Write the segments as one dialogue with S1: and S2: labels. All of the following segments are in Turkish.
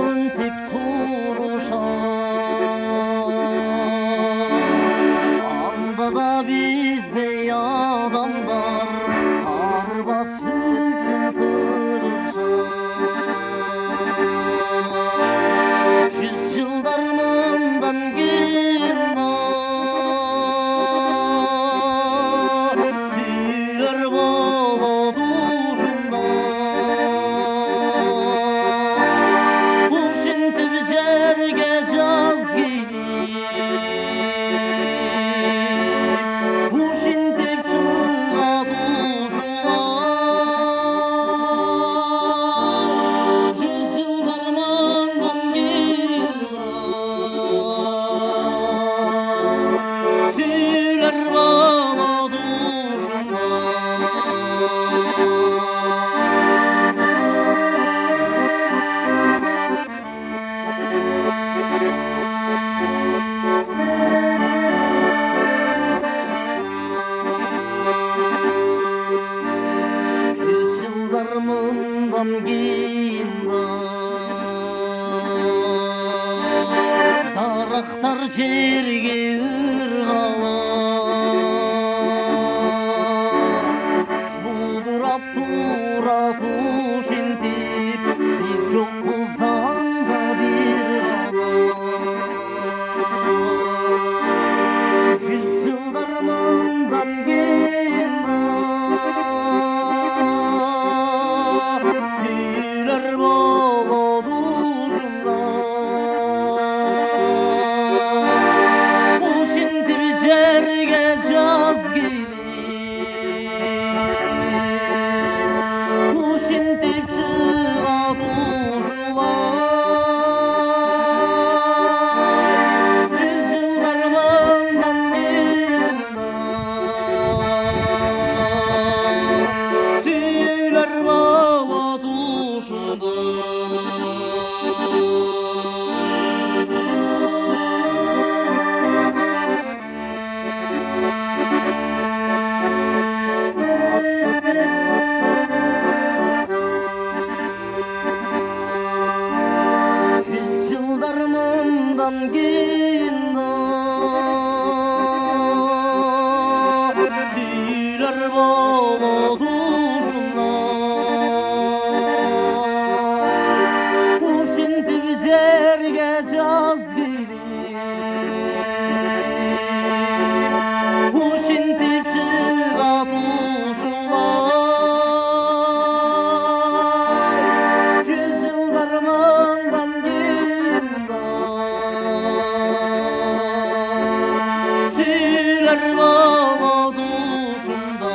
S1: тintip turuşan, anda da bize adamlar karbas üçün tırışan. 100 yıllar mından keyin süylör boladı uşunda. Uşintip jerge jaz kelip, uşintip çığadı uşular. 100 yıllar mından keyin süylör boladı uşunda. Yüz yıllar mından keyin daraqtar jerge ırgalap, suldurap turat uşintip, biz jokpuz anda bir galap. 100 yıllar mından keyin süylör boladı uşunda. Uşintip jerge jaz kelip, uşintip çığadı uşular. 100 yıllar mından keyin süylör boladı uşunda. Yüz yıllar mından keyin süylör boladı uşunda. Uşintip jerge jaz kelip, uşintip çığadı uşular. 100 yıllar mından keyin süylör boladı uşunda.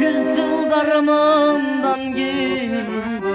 S1: 100 yıllar mından keyin